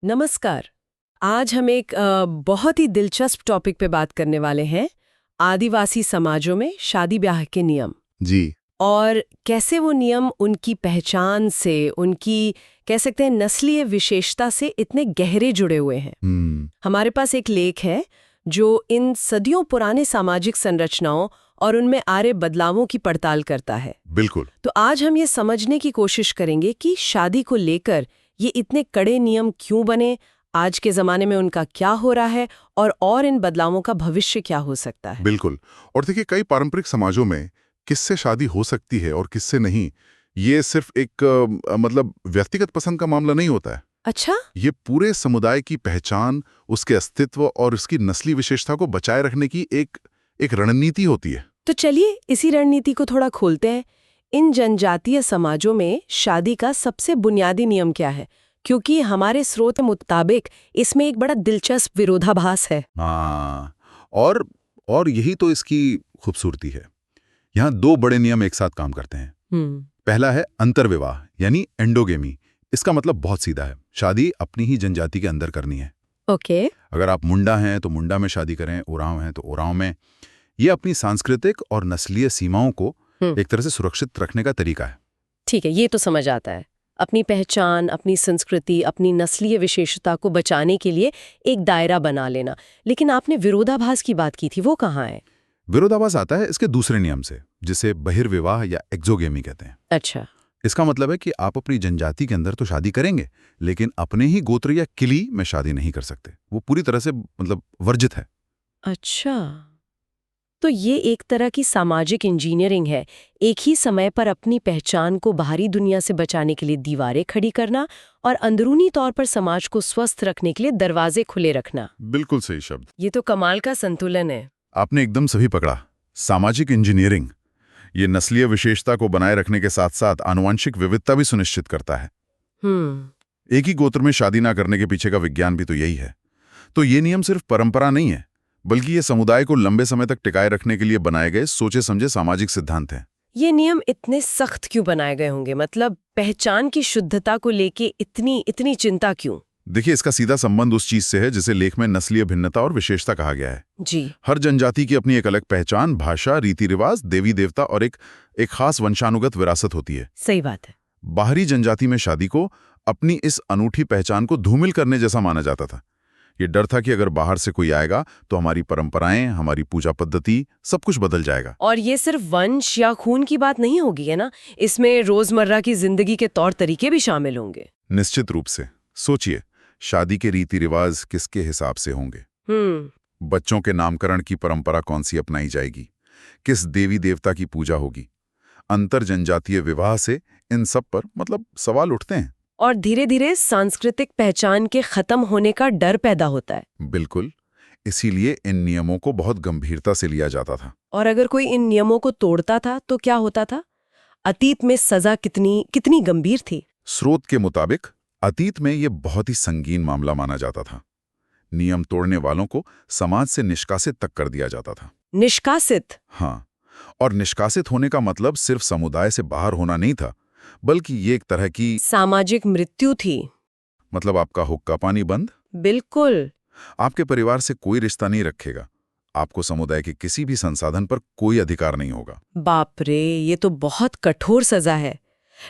नमस्कार। आज हम एक बहुत ही दिलचस्प टॉपिक पे बात करने वाले हैं, आदिवासी समाजों में शादी ब्याह के नियम। जी। और कैसे वो नियम उनकी पहचान से, उनकी कह सकते हैं नस्लीय विशेषता से इतने गहरे जुड़े हुए हैं। हमारे पास एक लेख है जो इन सदियों पुराने सामाजिक संरचनाओं और उनमें आ रहे बदलावों की पड़ताल करता है। बिल्कुल। तो आज हम ये समझने की कोशिश करेंगे कि शादी को लेकर ये इतने कड़े नियम क्यों बने, आज के जमाने में उनका क्या हो रहा है और इन बदलावों का भविष्य क्या हो सकता है। बिल्कुल। और देखिए, कई पारंपरिक समाजों में किससे शादी हो सकती है और किससे नहीं, ये सिर्फ एक मतलब व्यक्तिगत पसंद का मामला नहीं होता है। अच्छा। ये पूरे समुदाय की पहचान, उसके अस्तित्व और उसकी नस्ली विशेषता को बचाए रखने की एक रणनीति होती है। तो चलिए इसी रणनीति को थोड़ा खोलते हैं। इन जनजातीय समाजों में शादी का सबसे बुनियादी नियम क्या है? क्योंकि हमारे स्रोत के मुताबिक इसमें एक बड़ा दिलचस्प विरोधाभास है। हाँ, और यही तो इसकी खूबसूरती है। यहाँ दो बड़े नियम एक साथ काम करते हैं। पहला है अंतर्विवाह यानी एंडोगेमी। इसका मतलब बहुत सीधा है, शादी अपनी ही जनजाति के अंदर करनी है। ओके। अगर आप मुंडा हैं तो मुंडा में शादी करें, ओरांव हैं तो ओरांव में। ये अपनी सांस्कृतिक और नस्लीय सीमाओं को एक तरह से सुरक्षित रखने का तरीका है। ठीक है, ये तो समझ आता है। अपनी पहचान, अपनी संस्कृति, अपनी नस्लीय विशेषता को बचाने के लिए एक दायरा बना लेना। लेकिन आपने विरोधाभास की बात की थी, वो कहाँ है? विरोधाभास आता है इसके दूसरे नियम से, जिसे बहिर्विवाह या एक्सोगेमी कहते हैं। अच्छा। इसका मतलब है कि आप अपनी जनजाति के अंदर तो शादी करेंगे, लेकिन अपने ही गोत्र या किली में शादी नहीं कर सकते। वो पूरी तरह से मतलब वर्जित है। अच्छा, तो ये एक तरह की सामाजिक इंजीनियरिंग है। एक ही समय पर अपनी पहचान को बाहरी दुनिया से बचाने के लिए दीवारें खड़ी करना और अंदरूनी तौर पर समाज को स्वस्थ रखने के लिए दरवाजे खुले रखना। बिल्कुल सही शब्द। ये तो कमाल का संतुलन है। आपने एकदम सही पकड़ा। सामाजिक इंजीनियरिंग ये नस्लीय विशेषता को बनाए रखने के साथ साथ आनुवंशिक विविधता भी सुनिश्चित करता है। एक ही गोत्र में शादी ना करने के पीछे का विज्ञान भी तो यही है। तो ये नियम सिर्फ परंपरा नहीं है, बल्कि ये समुदाय को लंबे समय तक टिकाए रखने के लिए बनाए गए सोचे समझे सामाजिक सिद्धांत हैं। ये नियम इतने सख्त क्यों बनाए गए होंगे? मतलब पहचान की शुद्धता को लेके इतनी चिंता क्यों? देखिए, इसका सीधा संबंध उस चीज से है जिसे लेख में नस्लीय भिन्नता और विशेषता कहा गया है। जी। हर जनजाति की अपनी एक अलग पहचान, भाषा, रीति रिवाज, देवी देवता और एक खास वंशानुगत विरासत होती है। सही बात है। बाहरी जनजाति में शादी को अपनी इस अनूठी पहचान को धूमिल करने जैसा माना जाता था। ये डर था कि अगर बाहर से कोई आएगा तो हमारी परंपराएं, हमारी पूजा पद्धति, सब कुछ बदल जाएगा। और ये सिर्फ वंश या खून की बात नहीं होगी, है ना? इसमें रोजमर्रा की जिंदगी के तौर तरीके भी शामिल होंगे। निश्चित रूप से। सोचिए, शादी के रीति रिवाज किसके हिसाब से होंगे? बच्चों के नामकरण की परंपरा कौन सी अपनाई जाएगी? किस देवी देवता की पूजा होगी? अंतर जनजातीय विवाह से इन सब पर मतलब सवाल उठते हैं। और धीरे धीरे सांस्कृतिक पहचान के खत्म होने का डर पैदा होता है। बिल्कुल। इसीलिए इन नियमों को बहुत गंभीरता से लिया जाता था। और अगर कोई इन नियमों को तोड़ता था तो क्या होता था? अतीत में सजा कितनी गंभीर थी? स्रोत के मुताबिक अतीत में ये बहुत ही संगीन मामला माना जाता था। नियम तोड़ने वालों को समाज से निष्कासित तक कर दिया जाता था। निष्कासित? हाँ, और निष्कासित होने का मतलब सिर्फ समुदाय से बाहर होना नहीं था, बल्कि ये एक तरह की सामाजिक मृत्यु थी। मतलब आपका हुक्का पानी बंद। बिल्कुल। आपके परिवार से कोई रिश्ता नहीं रखेगा। आपको समुदाय के किसी भी संसाधन पर कोई अधिकार नहीं होगा। बाप रे, ये तो बहुत कठोर सजा है।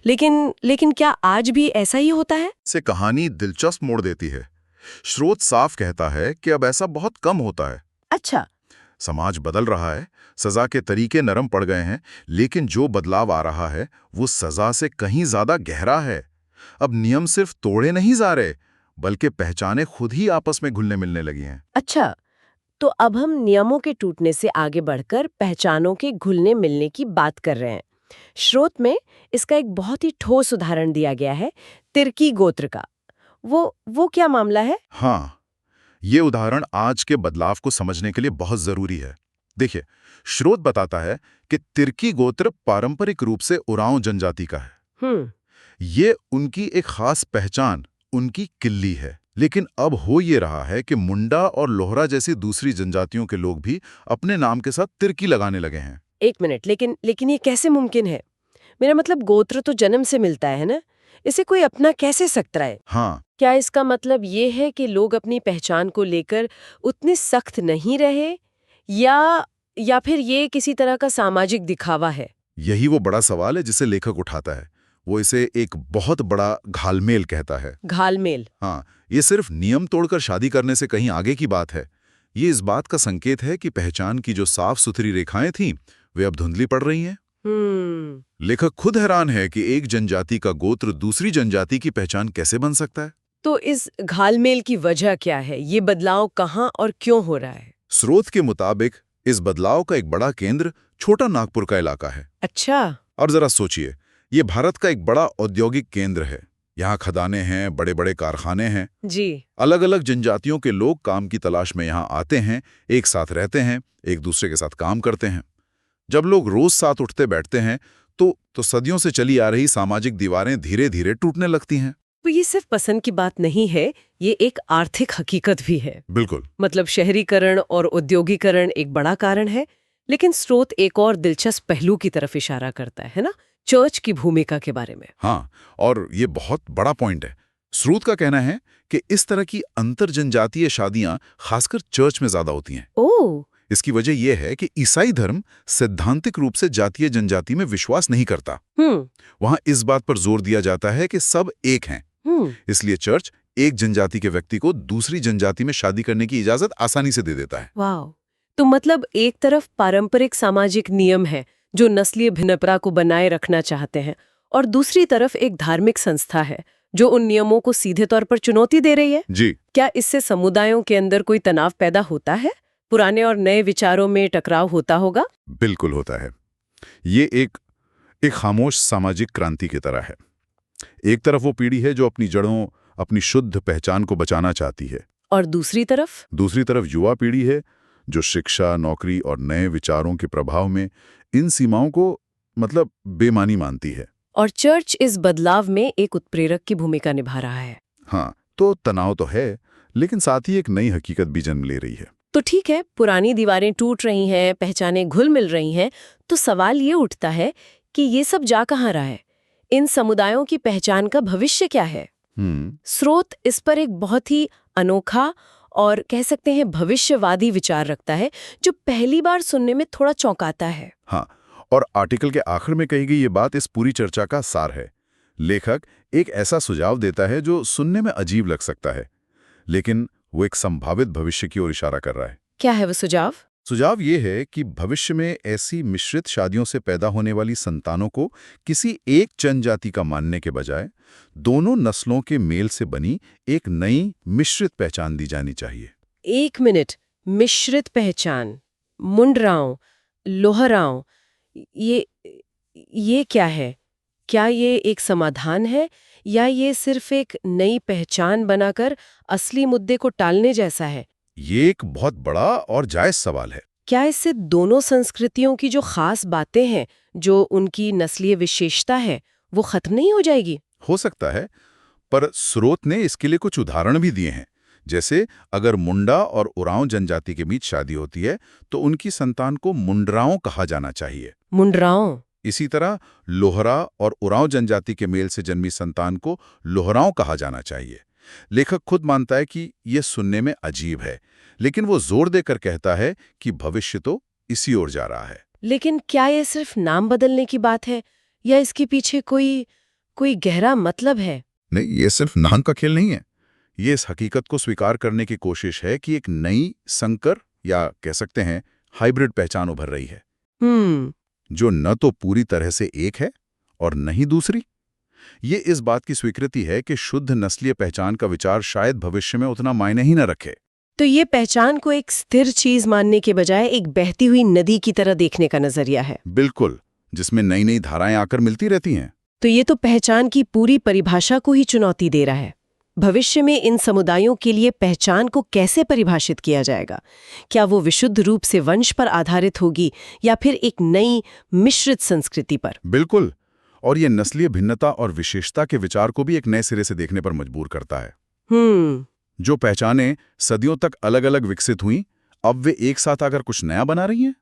लेकिन क्या आज भी ऐसा ही होता है? से कहानी दिलचस्प मोड़ देती है। स्रोत साफ कहता है कि अब ऐसा बहुत कम होता है। अच्छा। समाज बदल रहा है, सजा के तरीके नरम पड़ गए हैं, लेकिन जो बदलाव आ रहा है वो सजा से कहीं ज्यादा गहरा है। अब नियम सिर्फ तोड़े नहीं जा रहे, बल्कि पहचाने खुद ही आपस में घुलने मिलने लगी हैं। अच्छा, तो अब हम नियमों के टूटने से आगे बढ़कर पहचानों के घुलने मिलने की बात कर रहे हैं। स्रोत में इसका एक बहुत ही ठोस उदाहरण दिया गया है, तिर्की गोत्र का। वो क्या मामला है? हाँ, ये उदाहरण आज के बदलाव को समझने के लिए बहुत जरूरी है। देखिए, स्रोत बताता है कि तिर्की गोत्र पारंपरिक रूप से उरांव जनजाति का है। ये उनकी एक खास पहचान, उनकी किल्ली है। लेकिन अब हो ये रहा है कि मुंडा और लोहरा जैसी दूसरी जनजातियों के लोग भी अपने नाम के साथ तिर्की लगाने लगे हैं। एक मिनट, लेकिन ये कैसे मुमकिन है? मेरा मतलब गोत्र तो जन्म से मिलता है ना, इसे कोई अपना कैसे सकता है? हाँ, क्या इसका मतलब ये है कि लोग अपनी पहचान को लेकर उतने सख्त नहीं रहे, या फिर ये किसी तरह का सामाजिक दिखावा है? यही वो बड़ा सवाल है जिसे लेखक उठाता है। वो इसे एक बहुत बड़ा घालमेल कहता है। घालमेल? हाँ, ये सिर्फ नियम तोड़कर शादी करने से कहीं आगे की बात है। ये इस बात का संकेत है कि पहचान की जो साफ सुथरी रेखाएं थीं, वे अब धुंधली पड़ रही हैं। लेखक खुद हैरान है कि एक जनजाति का गोत्र दूसरी जनजाति की पहचान कैसे बन सकता है। तो इस घालमेल की वजह क्या है? ये बदलाव कहाँ और क्यों हो रहा है? स्रोत के मुताबिक इस बदलाव का एक बड़ा केंद्र छोटा नागपुर का इलाका है। अच्छा। और जरा सोचिए, ये भारत का एक बड़ा औद्योगिक केंद्र है। यहाँ खदानें हैं, बड़े बड़े कारखाने हैं जी। अलग अलग जनजातियों के लोग काम की तलाश में यहाँ आते हैं, एक साथ रहते हैं, एक दूसरे के साथ काम करते हैं। जब लोग रोज साथ उठते बैठते हैं तो सदियों से चली आ रही सामाजिक दीवारें धीरे धीरे टूटने लगती हैं। तो ये सिर्फ पसंद की बात नहीं है, ये एक आर्थिक हकीकत भी है। बिल्कुल। मतलब शहरीकरण और औद्योगिकरण एक बड़ा कारण है, लेकिन स्रोत एक और दिलचस्प पहलू की तरफ इशारा करता है ना, चर्च की भूमिका के बारे में। हाँ, और ये बहुत बड़ा पॉइंट है। स्रोत का कहना है कि इस तरह की अंतर जनजातीय शादियां खासकर चर्च में ज्यादा होती हैं। ओह। इसकी वजह यह है कि ईसाई धर्म सैद्धांतिक रूप से जातीय जनजाति में विश्वास नहीं करता। वहां इस बात पर जोर दिया जाता है कि सब एक हैं। इसलिए चर्च एक जनजाति के व्यक्ति को दूसरी जनजाति में शादी करने की इजाजत आसानी से दे देता है। वाह। तो मतलब एक तरफ पारंपरिक सामाजिक नियम है जो नस्लीय भिन्नता को बनाए रखना चाहते हैं, और दूसरी तरफ एक धार्मिक संस्था है जो उन नियमों को सीधे तौर पर चुनौती दे रही है। जी। क्या इससे समुदायों के अंदर कोई तनाव पैदा होता है? पुराने और नए विचारों में टकराव होता होगा? बिल्कुल होता है। ये एक खामोश सामाजिक क्रांति की तरह है। एक तरफ वो पीढ़ी है जो अपनी जड़ों, अपनी शुद्ध पहचान को बचाना चाहती है, और दूसरी तरफ युवा पीढ़ी है जो शिक्षा, नौकरी और नए विचारों के प्रभाव में इन सीमाओं को बेमानी मानती है। और चर्च इस बदलाव में एक उत्प्रेरक की भूमिका निभा रहा है। हाँ, तो तनाव तो है, लेकिन साथ ही एक नई हकीकत भी जन्म ले रही है। तो ठीक है, पुरानी दीवारें टूट रही हैं, पहचानें घुल मिल रही हैं, तो सवाल ये उठता है कि ये सब जा कहाँ रहा है? इन समुदायों की पहचान का भविष्य क्या है? स्रोत इस पर एक बहुत ही अनोखा और कह सकते हैं भविष्यवादी विचार रखता है, जो पहली बार सुनने में थोड़ा चौंकाता है। हाँ, और आर्टिकल के आखिर में कही गई ये बात इस पूरी चर्चा का सार है। लेखक एक ऐसा सुझाव देता है जो सुनने में अजीब लग सकता है, लेकिन वो एक संभावित भविष्य की ओर इशारा कर रहा है। क्या है वो सुझाव? सुझाव ये है कि भविष्य में ऐसी मिश्रित शादियों से पैदा होने वाली संतानों को किसी एक जनजाति का मानने के बजाय दोनों नस्लों के मेल से बनी एक नई मिश्रित पहचान दी जानी चाहिए। एक मिनट, मिश्रित पहचान, मुंडराओं, लोहराओं, ये क्या है? क्या ये एक समाधान है, या ये सिर्फ एक नई पहचान बनाकर असली मुद्दे को टालने जैसा है? ये एक बहुत बड़ा और जायज सवाल है। क्या इससे दोनों संस्कृतियों की जो खास बातें हैं, जो उनकी नस्लीय विशेषता है, वो खत्म नहीं हो जाएगी? हो सकता है, पर स्रोत ने इसके लिए कुछ उदाहरण भी दिए हैं। जैसे अगर मुंडा और उरांव जनजाति के बीच शादी होती है तो उनकी संतान को मुंडराओं कहा जाना चाहिए। मुंडराओं? इसी तरह लोहरा और उरांव जनजाति के मेल से जन्मी संतान को लोहराओं कहा जाना चाहिए। लेखक खुद मानता है कि यह सुनने में अजीब है, लेकिन वो जोर देकर कहता है कि भविष्य तो इसी ओर जा रहा है। लेकिन क्या यह सिर्फ नाम बदलने की बात है, या इसके पीछे कोई गहरा मतलब है? नहीं, ये सिर्फ नाम का खेल नहीं है। ये इस हकीकत को स्वीकार करने की कोशिश है कि एक नई संकर, या कह सकते हैं हाइब्रिड पहचान उभर रही है, जो न तो पूरी तरह से एक है और न ही दूसरी। ये इस बात की स्वीकृति है कि शुद्ध नस्लीय पहचान का विचार शायद भविष्य में उतना मायने ही न रखे। तो ये पहचान को एक स्थिर चीज मानने के बजाय एक बहती हुई नदी की तरह देखने का नजरिया है। बिल्कुल, जिसमें नई नई धाराएं आकर मिलती रहती हैं। तो ये तो पहचान की पूरी परिभाषा को ही चुनौती दे रहा है। भविष्य में इन समुदायों के लिए पहचान को कैसे परिभाषित किया जाएगा? क्या वो विशुद्ध रूप से वंश पर आधारित होगी, या फिर एक नई मिश्रित संस्कृति पर? बिल्कुल, और ये नस्लीय भिन्नता और विशेषता के विचार को भी एक नए सिरे से देखने पर मजबूर करता है। जो पहचानें सदियों तक अलग अलग विकसित हुईं, अब वे एक साथ आकर कुछ नया बना रही हैं।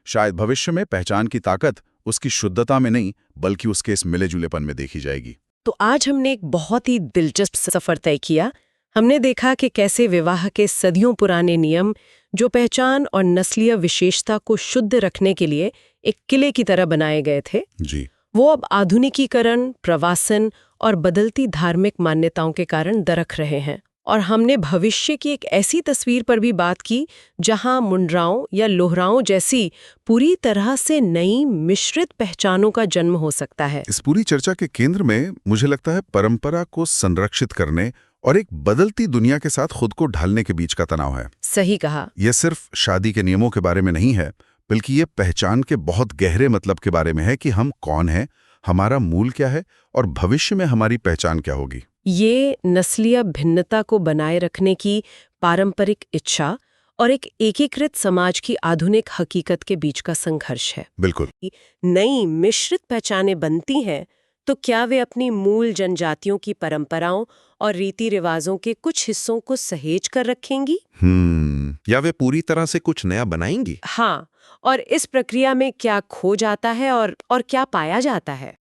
शायद भविष्य में पहचान की ताकत उसकी शुद्धता में नहीं, बल्कि उसके इस मिले जुलेपन में देखी जाएगी। तो आज हमने एक बहुत ही दिलचस्प सफर तय किया। हमने देखा कि कैसे विवाह के सदियों पुराने नियम, जो पहचान और नस्लीय विशेषता को शुद्ध रखने के लिए एक किले की तरह बनाए गए थे, जी, वो अब आधुनिकीकरण, प्रवासन और बदलती धार्मिक मान्यताओं के कारण दरक रहे हैं। और हमने भविष्य की एक ऐसी तस्वीर पर भी बात की जहां मुंड्राओं या लोहराओं जैसी पूरी तरह से नई मिश्रित पहचानों का जन्म हो सकता है। इस पूरी चर्चा के केंद्र में मुझे लगता है परंपरा को संरक्षित करने और एक बदलती दुनिया के साथ खुद को ढालने के बीच का तनाव है। सही कहा। यह सिर्फ शादी के नियमों के बारे में नहीं है, बल्कि ये पहचान के बहुत गहरे मतलब के बारे में है कि हम कौन हैं, हमारा मूल क्या है और भविष्य में हमारी पहचान क्या होगी। ये नस्लीय भिन्नता को बनाए रखने की पारंपरिक इच्छा और एक एकीकृत समाज की आधुनिक हकीकत के बीच का संघर्ष है। बिल्कुल। नई मिश्रित पहचानें बनती हैं तो क्या वे अपनी मूल जनजातियों की परंपराओं और रीति रिवाजों के कुछ हिस्सों को सहेज कर रखेंगी? या वे पूरी तरह से कुछ नया बनाएंगी? हाँ, और इस प्रक्रिया में क्या खो जाता है और क्या पाया जाता है?